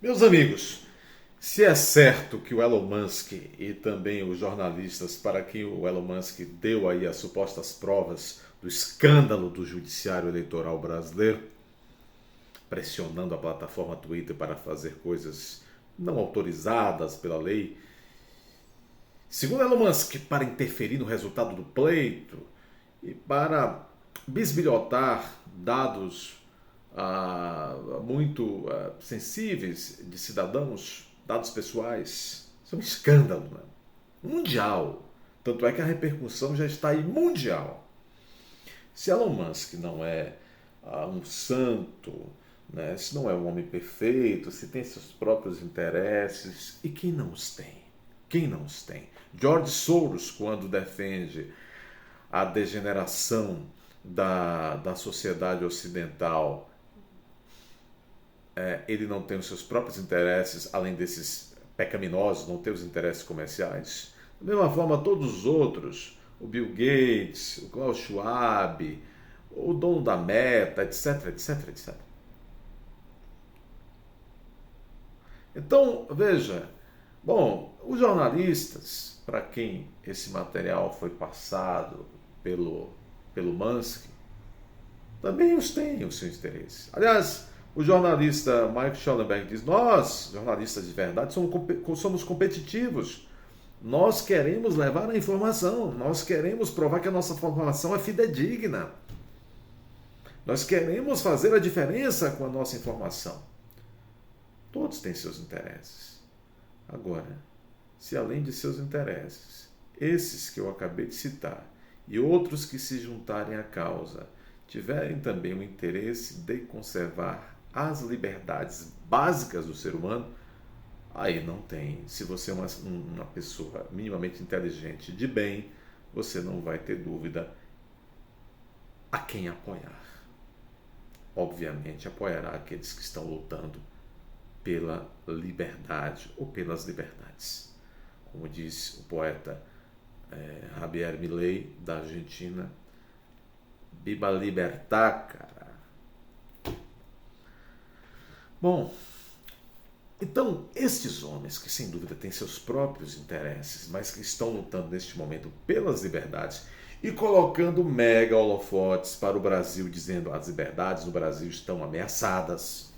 Meus amigos, se é certo que o Elon Musk e também os jornalistas para quem o Elon Musk deu aí as supostas provas do escândalo do judiciário eleitoral brasileiro, pressionando a plataforma Twitter para fazer coisas não autorizadas pela lei, segundo Elon Musk, para interferir no resultado do pleito e para bisbilhotar dados muito sensíveis de cidadãos, dados pessoais. Isso é um escândalo, né? Mundial. Tanto é que a repercussão já está aí mundial. Se Elon Musk não é um santo, né? Se não é um homem perfeito, se tem seus próprios interesses, e quem não os tem? Quem não os tem? George Soros, quando defende a degeneração da sociedade ocidental, ele não tem os seus próprios interesses, além desses pecaminosos, não tem os interesses comerciais. Da mesma forma, todos os outros, o Bill Gates, o Klaus Schwab, o dono da Meta, etc, etc, etc. Então, veja, bom, os jornalistas, para quem esse material foi passado pelo Musk, também os têm os seus interesses. Aliás, o jornalista Mike Schellenberg diz: nós, jornalistas de verdade, somos competitivos. Nós queremos levar a informação, nós queremos provar que a nossa informação é fidedigna. Nós queremos fazer a diferença com a nossa informação. Todos têm seus interesses. Agora, se além de seus interesses, esses que eu acabei de citar e outros que se juntarem à causa tiverem também o interesse de conservar as liberdades básicas do ser humano, aí não tem. Se você é uma pessoa minimamente inteligente de bem, você não vai ter dúvida a quem apoiar. Obviamente apoiará aqueles que estão lutando pela liberdade ou pelas liberdades. Como disse o poeta Javier Milei, da Argentina, Viva Libertad, cara. Bom, então estes homens que sem dúvida têm seus próprios interesses, mas que estão lutando neste momento pelas liberdades e colocando mega holofotes para o Brasil, dizendo que as liberdades do Brasil estão ameaçadas.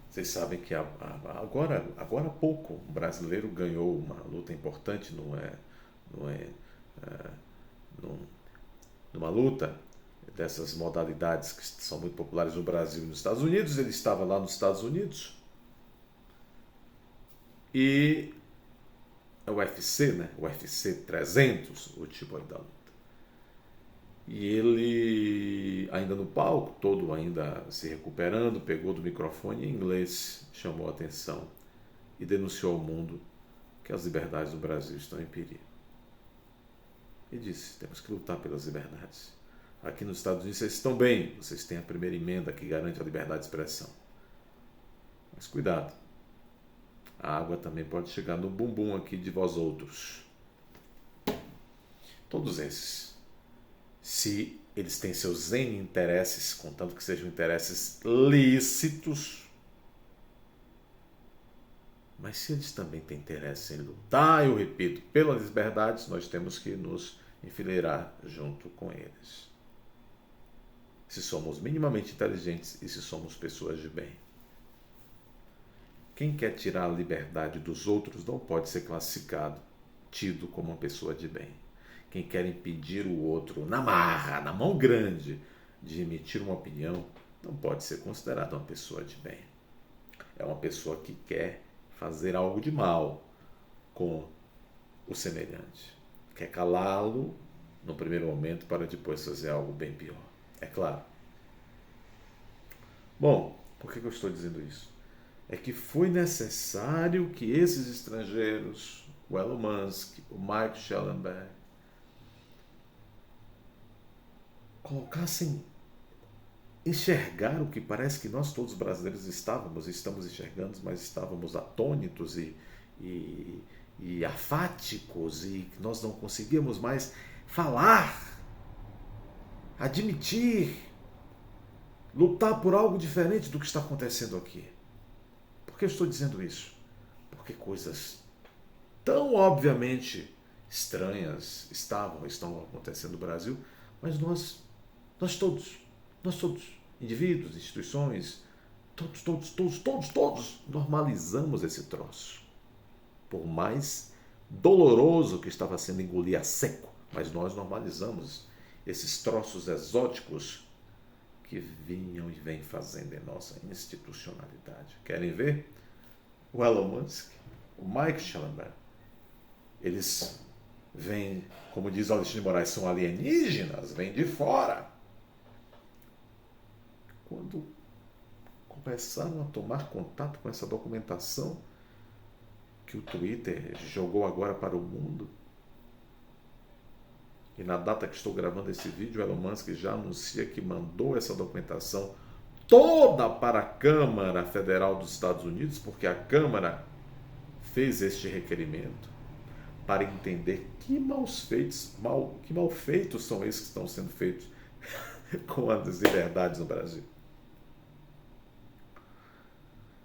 Vocês sabem que agora há pouco o brasileiro ganhou uma luta importante, numa luta dessas modalidades que são muito populares no Brasil e nos Estados Unidos. Ele estava lá nos Estados Unidos e é o UFC, né? O UFC 300, o tipo aí da luta. E ele, ainda no palco, todo ainda se recuperando, pegou do microfone em inglês, chamou a atenção e denunciou ao mundo que as liberdades do Brasil estão em perigo. E disse: temos que lutar pelas liberdades. Aqui nos Estados Unidos vocês estão bem, vocês têm a primeira emenda que garante a liberdade de expressão. Mas cuidado, a água também pode chegar no bumbum aqui de vós outros. Todos esses, se eles têm seus N interesses, contanto que sejam interesses lícitos, mas se eles também têm interesse em lutar, eu repito, pelas liberdades, nós temos que nos enfileirar junto com eles. Se somos minimamente inteligentes e se somos pessoas de bem. Quem quer tirar a liberdade dos outros não pode ser classificado, tido como uma pessoa de bem. Quem quer impedir o outro na marra, na mão grande, de emitir uma opinião, não pode ser considerado uma pessoa de bem. É uma pessoa que quer fazer algo de mal com o semelhante. Quer calá-lo no primeiro momento para depois fazer algo bem pior. É claro. Bom, por que eu estou dizendo isso? É que foi necessário que esses estrangeiros, o Elon Musk, o Mike Schellenberg, colocassem, enxergar o que parece que nós todos brasileiros estamos enxergando, mas estávamos atônitos e afáticos, e que nós não conseguíamos mais falar, admitir lutar por algo diferente do que está acontecendo aqui. Por que eu estou dizendo isso? Porque coisas tão obviamente estranhas estão acontecendo no Brasil, mas nós todos, indivíduos, instituições, todos normalizamos esse troço. Por mais doloroso que estava sendo engolir a seco, mas nós normalizamos esses troços exóticos que vinham e vêm fazendo em nossa institucionalidade. Querem ver? O Elon Musk, o Mike Schellenberg, eles vêm, como diz Alexandre de Moraes, são alienígenas, vêm de fora. Quando começaram a tomar contato com essa documentação que o Twitter jogou agora para o mundo, e na data que estou gravando esse vídeo, Elon Musk já anuncia que mandou essa documentação toda para a Câmara Federal dos Estados Unidos, porque a Câmara fez este requerimento para entender que malfeitos são esses que estão sendo feitos com as liberdades no Brasil.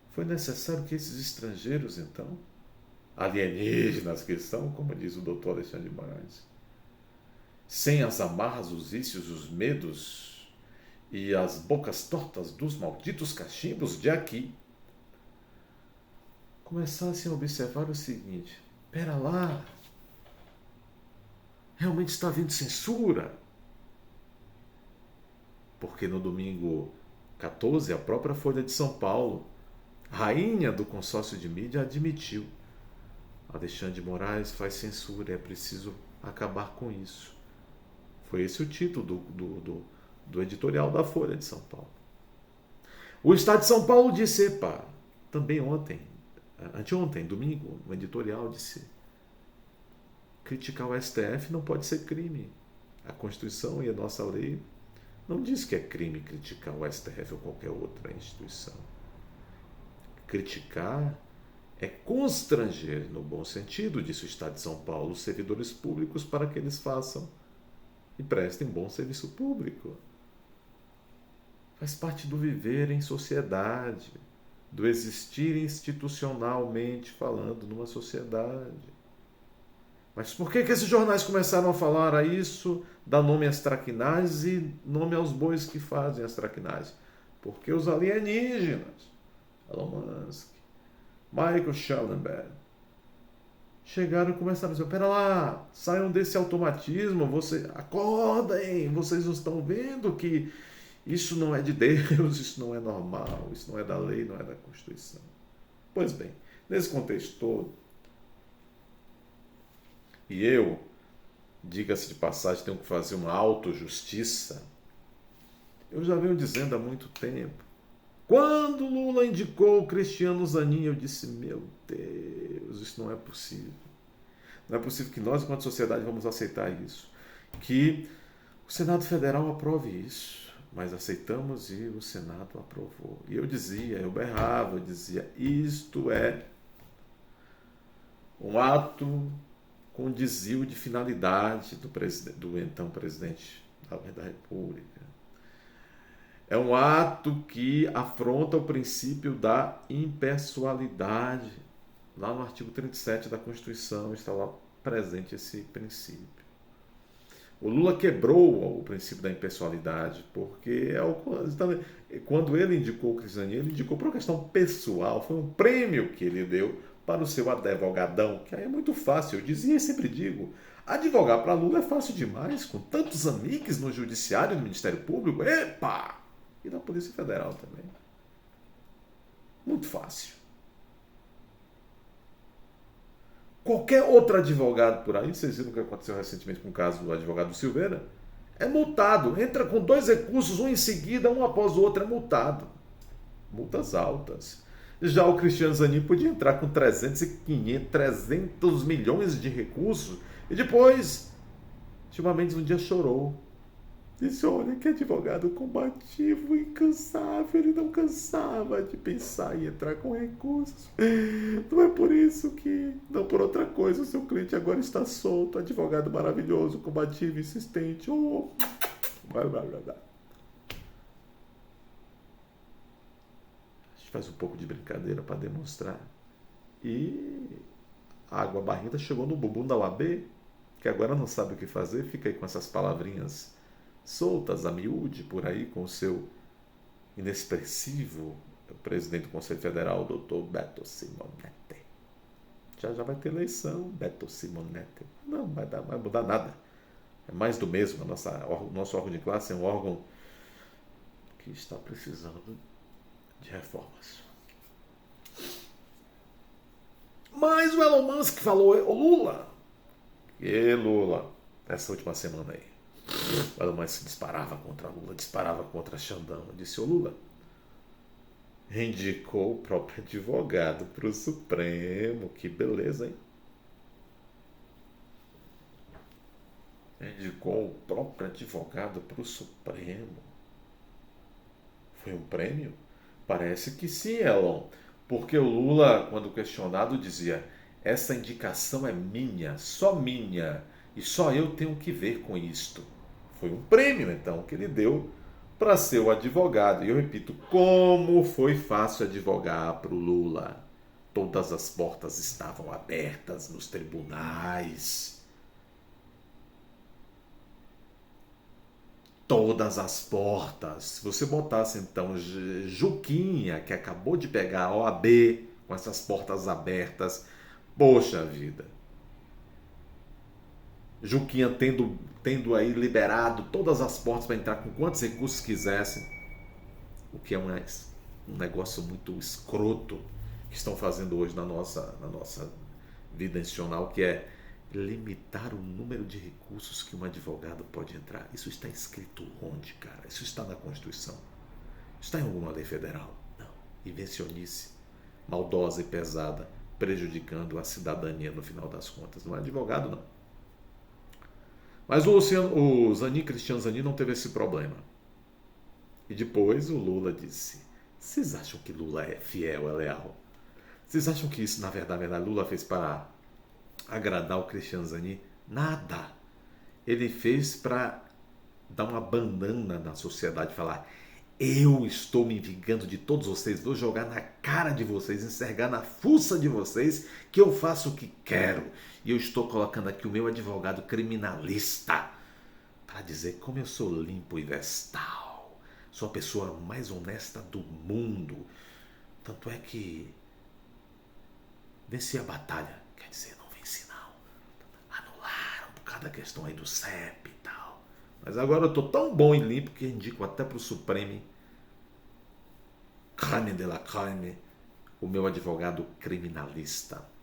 Foi necessário que esses estrangeiros, então, alienígenas que são, como diz o doutor Alexandre de Moraes, sem as amarras, os vícios, os medos e as bocas tortas dos malditos cachimbos de aqui, começassem a observar o seguinte: pera lá, realmente está havendo censura? Porque no domingo 14, a própria Folha de São Paulo, rainha do consórcio de mídia, admitiu: Alexandre de Moraes faz censura, é preciso acabar com isso. Foi esse o título do editorial da Folha de São Paulo. O Estado de São Paulo disse, também anteontem, domingo, no editorial disse: criticar o STF não pode ser crime. A Constituição e a nossa lei não diz que é crime criticar o STF ou qualquer outra instituição. Criticar é constranger, no bom sentido, disse o Estado de São Paulo, os servidores públicos para que eles façam e prestem bom serviço público. Faz parte do viver em sociedade, do existir institucionalmente falando numa sociedade. Mas por que esses jornais começaram a falar a isso, dar nome às traquinagens e nome aos bois que fazem as traquinagens? Porque os alienígenas, Elon Musk, Michael Schellenberg, chegaram e começaram a dizer: pera lá, saiam desse automatismo, acordem, vocês não estão vendo que isso não é de Deus, isso não é normal, isso não é da lei, não é da Constituição. Pois bem, nesse contexto todo, e eu, diga-se de passagem, tenho que fazer uma autojustiça, eu já venho dizendo há muito tempo. Quando Lula indicou o Cristiano Zanin, eu disse: meu Deus, isso não é possível. Não é possível que nós, enquanto sociedade, vamos aceitar isso. Que o Senado Federal aprove isso. Mas aceitamos e o Senado aprovou. E eu berrava, eu dizia: isto é um ato com desvio de finalidade do então presidente da República. É um ato que afronta o princípio da impessoalidade. Lá no artigo 37 da Constituição está lá presente esse princípio. O Lula quebrou o princípio da impessoalidade, porque quando ele indicou o Cristiano, ele indicou por uma questão pessoal, foi um prêmio que ele deu para o seu advogadão, que aí é muito fácil. Eu dizia e sempre digo: advogar para Lula é fácil demais, com tantos amigos no Judiciário e no Ministério Público, e na Polícia Federal também. Muito fácil. Qualquer outro advogado por aí, vocês viram o que aconteceu recentemente com o caso do advogado Silveira, é multado. Entra com 2 recursos, um em seguida, um após o outro, é multado. Multas altas. Já o Cristiano Zanin podia entrar com 300 milhões de recursos e depois, Gilmar Mendes um dia chorou. Disse: olha, que advogado combativo, incansável, ele não cansava de pensar em entrar com recursos. Não é por isso que, não por outra coisa, o seu cliente agora está solto, advogado maravilhoso, combativo, insistente. Blá, blá, blá, blá. faz um pouco de brincadeira para demonstrar. E a água barrenta chegou no bumbum da UAB, que agora não sabe o que fazer, fica aí com essas palavrinhas soltas a miúde por aí, com o seu inexpressivo presidente do Conselho Federal, doutor Beto Simonetti. Já vai ter eleição, Beto Simonetti. Não vai mudar nada. É mais do mesmo. O nosso órgão de classe é um órgão que está precisando de reformas. Mas o Elon Musk falou, ô Lula, essa última semana aí, o Elon Musk disparava contra Lula, disparava contra Xandão. Eu disse, ô Lula, indicou o próprio advogado para o Supremo, que beleza, hein? Indicou o próprio advogado para o Supremo. Foi um prêmio? Parece que sim, Elon. Porque o Lula, quando questionado, dizia: essa indicação é minha, e só eu tenho que ver com isto. Foi um prêmio, então, que ele deu para ser o advogado. E eu repito, como foi fácil advogar para o Lula? Todas as portas estavam abertas nos tribunais. Todas as portas. Se você botasse então Juquinha, que acabou de pegar a OAB com essas portas abertas, poxa vida. Juquinha tendo aí liberado todas as portas para entrar com quantos recursos quisessem, o que é um negócio muito escroto que estão fazendo hoje na nossa vida institucional, que é limitar o número de recursos que um advogado pode entrar. Isso está escrito onde, cara? Isso está na Constituição? Está em alguma lei federal? Não. Invencionice, maldosa e pesada, prejudicando a cidadania no final das contas. Não é advogado, não. Mas o Cristiano Zanin não teve esse problema. E depois o Lula disse: vocês acham que Lula é fiel, é leal? Vocês acham que isso, na verdade, Lula fez para agradar o Cristiano Zanin? Nada. Ele fez para dar uma banana na sociedade, falar: eu estou me vingando de todos vocês, vou jogar na cara de vocês, enxergar na fuça de vocês, que eu faço o que quero. E eu estou colocando aqui o meu advogado criminalista para dizer como eu sou limpo e vestal. Sou a pessoa mais honesta do mundo. Tanto é que venci a batalha. Quer dizer, não venci não. Anularam por causa da questão aí do CEP e tal. Mas agora eu estou tão bom e limpo que indico até para o Supremo, Crime de la Crime, o meu advogado criminalista.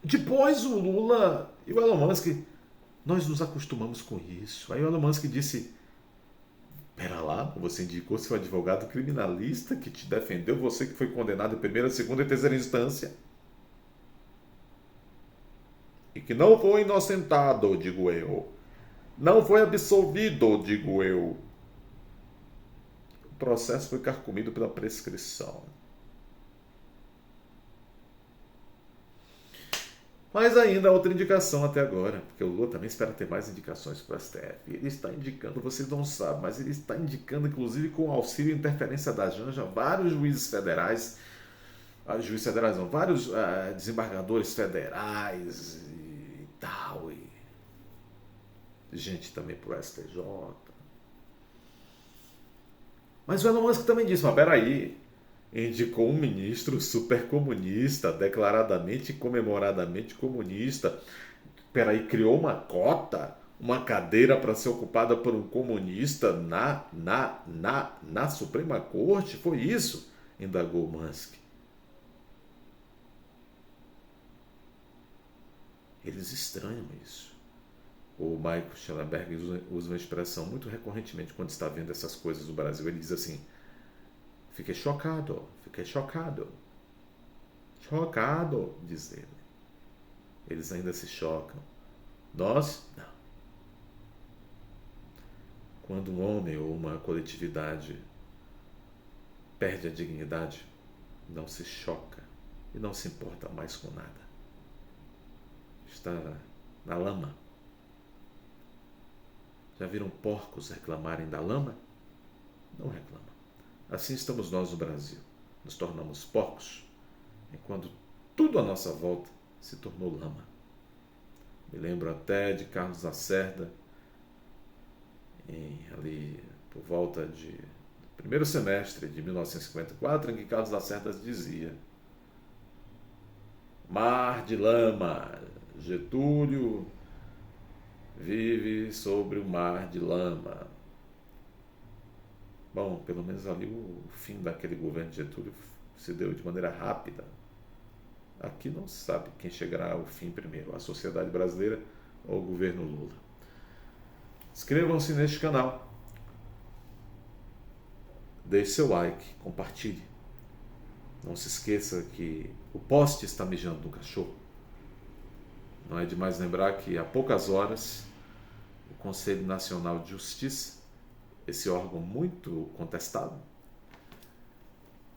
Depois o Lula e o Elon Musk, nós nos acostumamos com isso. Aí o Elon Musk disse: pera lá, você indicou seu advogado criminalista que te defendeu, você que foi condenado em primeira, segunda e terceira instância. E que não foi inocentado, digo eu. Não foi absolvido, digo eu. O processo foi carcomido pela prescrição. Mas ainda há outra indicação até agora, porque o Lula também espera ter mais indicações para o STF. Ele está indicando, vocês não sabem, mas ele está indicando, inclusive com auxílio e interferência da Janja, vários juízes federais, vários desembargadores federais e tal, e gente também para o STJ. Mas o Elon Musk também disse: mas peraí, indicou um ministro supercomunista, declaradamente e comemoradamente comunista. Peraí, criou uma cota, uma cadeira para ser ocupada por um comunista na Suprema Corte? Foi isso? Indagou Musk. Eles estranham isso. O Michael Schellenberg usa uma expressão muito recorrentemente quando está vendo essas coisas no Brasil. Ele diz assim: fiquei chocado, diz ele. Eles ainda se chocam. Nós, não. Quando um homem ou uma coletividade perde a dignidade, não se choca e não se importa mais com nada. Está na lama. Já viram porcos reclamarem da lama? Não reclamam. Assim estamos nós no Brasil. Nos tornamos porcos, enquanto tudo à nossa volta se tornou lama. Me lembro até de Carlos Lacerda, ali por volta de primeiro semestre de 1954, em que Carlos Lacerda dizia: mar de lama, Getúlio vive sobre o mar de lama. Bom, pelo menos ali o fim daquele governo de Getúlio se deu de maneira rápida. Aqui não se sabe quem chegará ao fim primeiro, a sociedade brasileira ou o governo Lula. Inscrevam-se neste canal. Deixe seu like, compartilhe. Não se esqueça que o poste está mijando no cachorro. Não é demais lembrar que há poucas horas o Conselho Nacional de Justiça, esse órgão muito contestado,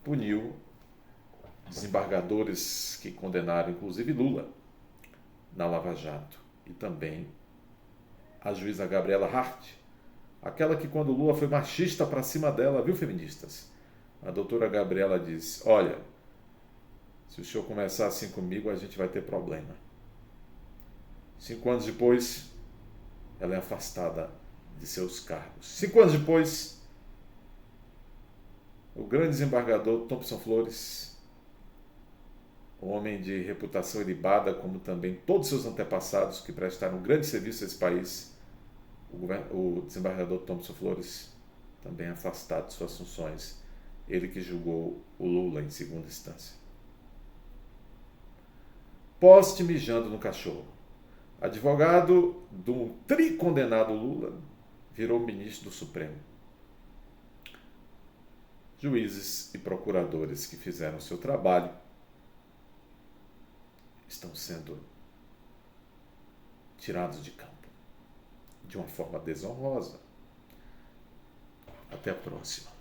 puniu desembargadores que condenaram inclusive Lula na Lava Jato e também a juíza Gabriela Hart, aquela que quando Lula foi machista para cima dela, viu, feministas? A doutora Gabriela disse: olha, se o senhor começar assim comigo, a gente vai ter problema. 5 anos depois, ela é afastada de seus cargos. 5 anos depois, o grande desembargador Thompson Flores, um homem de reputação ilibada, como também todos seus antepassados que prestaram um grande serviço a esse país, o desembargador Thompson Flores, também afastado de suas funções, ele que julgou o Lula em segunda instância. Poste mijando no cachorro. Advogado do tricondenado Lula virou ministro do Supremo. Juízes e procuradores que fizeram seu trabalho estão sendo tirados de campo de uma forma desonrosa. Até a próxima.